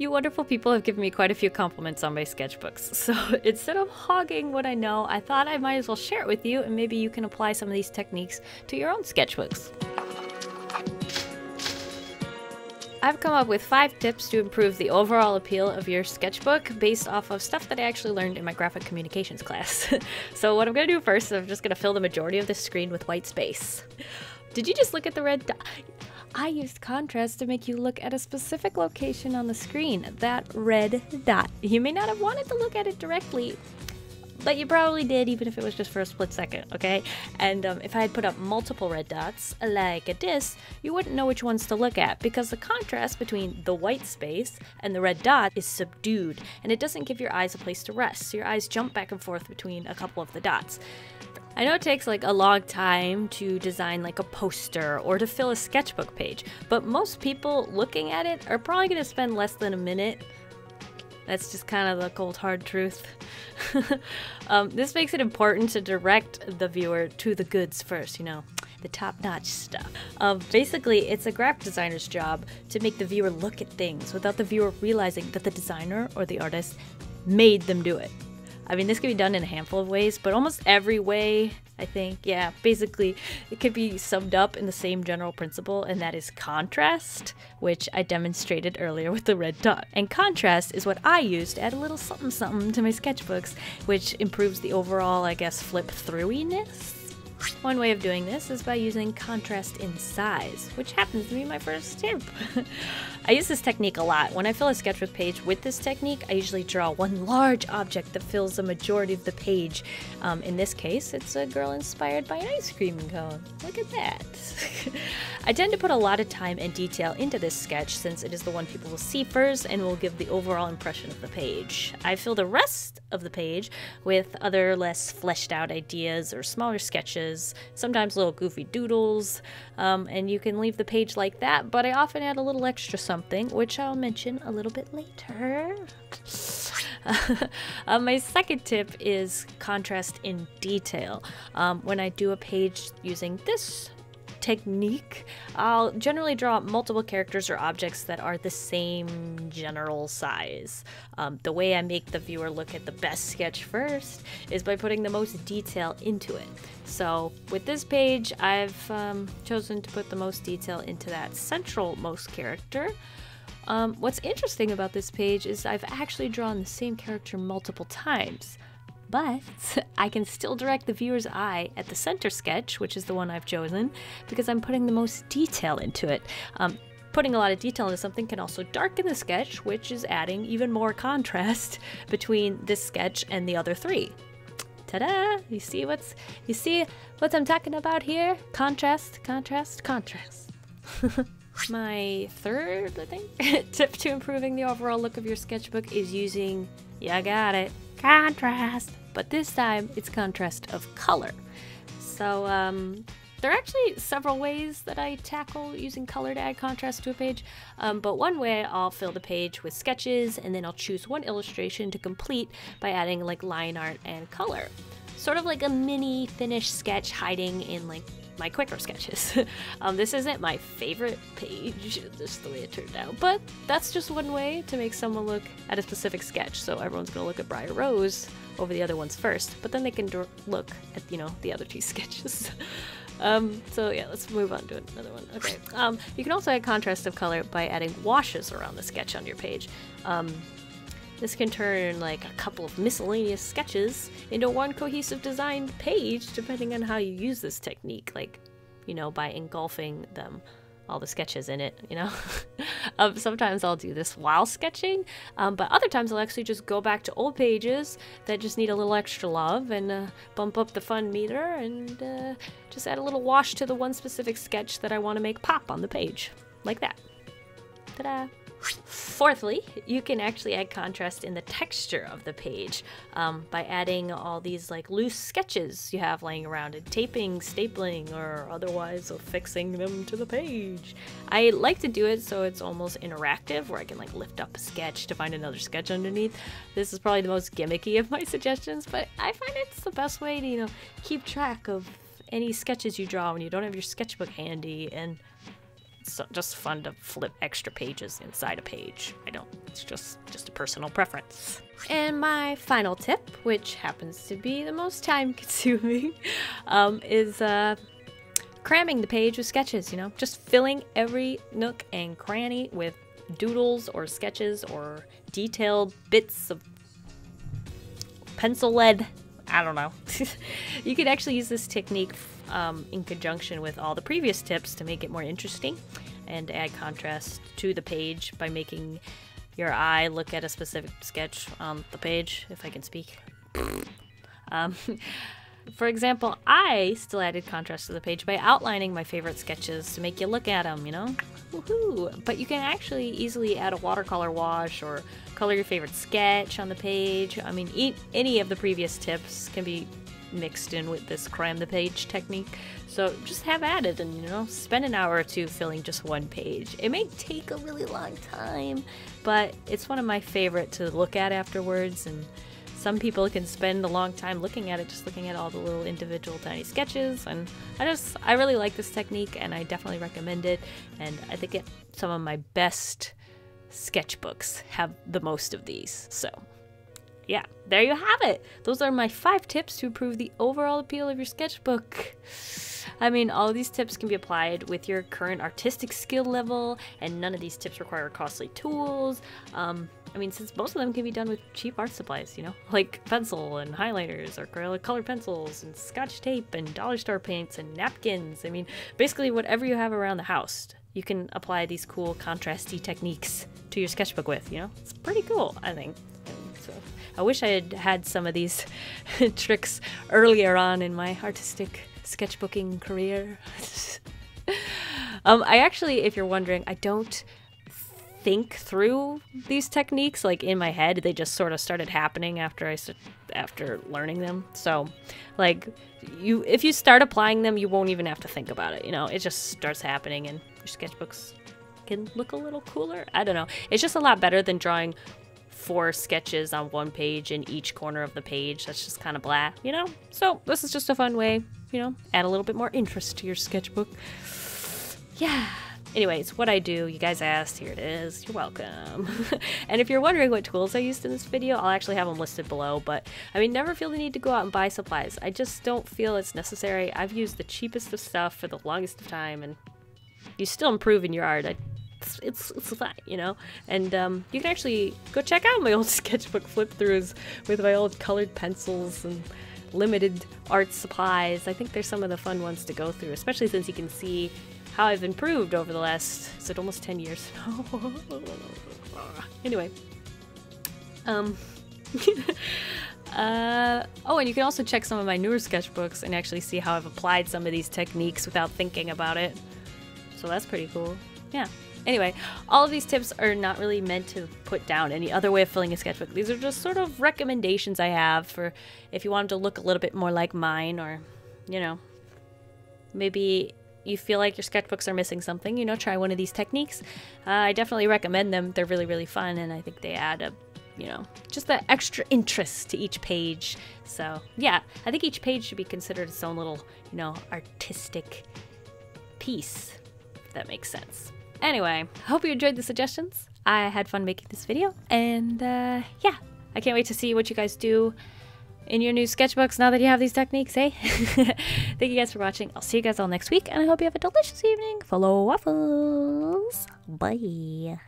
You wonderful people have given me quite a few compliments on my sketchbooks, so instead of hogging what I know, I thought I might as well share it with you, and maybe you can apply some of these techniques to your own sketchbooks. I've come up with 5 tips to improve the overall appeal of your sketchbook based off of stuff that I actually learned in my graphic communications class. So what I'm going to do first is I'm just going to fill the majority of this screen with white space. Did you just look at the red dot? I used contrast to make you look at a specific location on the screen, that red dot. You may not have wanted to look at it directly, but you probably did, even if it was just for a split second, okay? And if I had put up multiple red dots, like this, you wouldn't know which ones to look at, because the contrast between the white space and the red dot is subdued, and it doesn't give your eyes a place to rest, so your eyes jump back and forth between a couple of the dots. I know it takes like a long time to design like a poster or to fill a sketchbook page, but most people looking at it are probably going to spend less than a minute. That's just kind of the cold hard truth. This makes it important to direct the viewer to the goods first, you know, the top-notch stuff. Basically, it's a graphic designer's job to make the viewer look at things without the viewer realizing that the designer or the artist made them do it. I mean, this can be done in a handful of ways, but almost every way, I think, yeah, basically, it could be summed up in the same general principle, and that is contrast, which I demonstrated earlier with the red dot. And contrast is what I use to add a little something something to my sketchbooks, which improves the overall, I guess, flip-throughiness. One way of doing this is by using contrast in size, which happens to be my first tip. I use this technique a lot. When I fill a sketchbook page with this technique, I usually draw one large object that fills the majority of the page. In this case, it's a girl inspired by an ice cream cone. Look at that. I tend to put a lot of time and detail into this sketch since it is the one people will see first and will give the overall impression of the page. I fill the rest of the page with other less fleshed out ideas or smaller sketches, sometimes little goofy doodles, and you can leave the page like that, but I often add a little extra something, which I'll mention a little bit later. My second tip is contrast in detail. When I do a page using this technique, I'll generally draw multiple characters or objects that are the same general size. The way I make the viewer look at the best sketch first is by putting the most detail into it. So with this page, I've chosen to put the most detail into that central most character. What's interesting about this page is I've actually drawn the same character multiple times, but I can still direct the viewer's eye at the center sketch, which is the one I've chosen, because I'm putting the most detail into it. Putting a lot of detail into something can also darken the sketch, which is adding even more contrast between this sketch and the other 3. Ta-da! You see what I'm talking about here? Contrast, contrast, contrast. My third, I think, tip to improving the overall look of your sketchbook is using, you got it, contrast. But this time, it's contrast of color. So, there are actually several ways that I tackle using color to add contrast to a page. But one way, I'll fill the page with sketches, and then I'll choose one illustration to complete by adding like line art and color. Sort of like a mini finished sketch hiding in like my quicker sketches. This isn't my favorite page, just the way it turned out, but that's just one way to make someone look at a specific sketch. So everyone's gonna look at Briar Rose over the other ones first, but then they can look at, you know, the other 2 sketches. So yeah, let's move on to another one. Okay. You can also add contrast of color by adding washes around the sketch on your page. This can turn like a couple of miscellaneous sketches into one cohesive designed page, depending on how you use this technique, like, you know, by engulfing them, all the sketches in it, you know. Sometimes I'll do this while sketching, but other times I'll actually just go back to old pages that just need a little extra love and bump up the fun meter and just add a little wash to the one specific sketch that I want to make pop on the page, like that. Ta-da! Fourthly, you can actually add contrast in the texture of the page by adding all these like loose sketches you have laying around and taping, stapling, or otherwise affixing them to the page. I like to do it so it's almost interactive, where I can like lift up a sketch to find another sketch underneath. This is probably the most gimmicky of my suggestions, but I find it's the best way to, you know, keep track of any sketches you draw when you don't have your sketchbook handy, and It's just fun to flip extra pages inside a page. It's just a personal preference. And my final tip, which happens to be the most time consuming, is cramming the page with sketches, you know, just filling every nook and cranny with doodles or sketches or detailed bits of pencil lead. I don't know. You could actually use this technique in conjunction with all the previous tips to make it more interesting and add contrast to the page by making your eye look at a specific sketch on the page, if I can speak. For example, I still added contrast to the page by outlining my favorite sketches to make you look at them, you know? Woohoo! But you can actually easily add a watercolor wash or color your favorite sketch on the page. I mean, any of the previous tips can be mixed in with this cram the page technique. So just have at it and, you know, spend an hour or two filling just one page. It may take a really long time, but it's one of my favorite to look at afterwards, and some people can spend a long time looking at it, just looking at all the little individual tiny sketches, and I really like this technique, and I definitely recommend it, and I think some of my best sketchbooks have the most of these. So yeah, there you have it. Those are my 5 tips to improve the overall appeal of your sketchbook. I mean, all of these tips can be applied with your current artistic skill level, and none of these tips require costly tools. I mean, since most of them can be done with cheap art supplies, you know, like pencil and highlighters or acrylic colored pencils and scotch tape and dollar store paints and napkins. I mean, basically whatever you have around the house, you can apply these cool contrasty techniques to your sketchbook with, you know? It's pretty cool, I think. And so I wish I had had some of these tricks earlier on in my artistic sketchbooking career. I actually, if you're wondering, I don't think through these techniques like in my head. They just sort of started happening after learning them. So like if you start applying them, you won't even have to think about it, you know. It just starts happening and your sketchbooks can look a little cooler. I don't know, it's just a lot better than drawing 4 sketches on one page in each corner of the page. That's just kind of blah, you know. So this is just a fun way, you know, add a little bit more interest to your sketchbook. Yeah. Anyways, what I do, you guys asked, here it is. You're welcome. And if you're wondering what tools I used in this video, I'll actually have them listed below. But I mean, never feel the need to go out and buy supplies. I just don't feel it's necessary. I've used the cheapest of stuff for the longest of time, and you still improve in your art. It's fine, you know. And you can actually go check out my old sketchbook flip-throughs with my old colored pencils and limited art supplies. I think there's some of the fun ones to go through, especially since you can see how I've improved over the last, is it almost 10 years? Anyway. Oh, and you can also check some of my newer sketchbooks and actually see how I've applied some of these techniques without thinking about it. So that's pretty cool. Yeah. Anyway, all of these tips are not really meant to put down any other way of filling a sketchbook. These are just sort of recommendations I have for if you want them to look a little bit more like mine, or, you know, maybe you feel like your sketchbooks are missing something, you know, try one of these techniques. I definitely recommend them. They're really, really fun, and I think they add a, you know, just that extra interest to each page. So yeah, I think each page should be considered its own little, you know, artistic piece, if that makes sense. Anyway, I hope you enjoyed the suggestions. I had fun making this video, and yeah, I can't wait to see what you guys do in your new sketchbooks now that you have these techniques, eh? Thank you guys for watching. I'll see you guys all next week, and I hope you have a delicious evening full of waffles. Bye.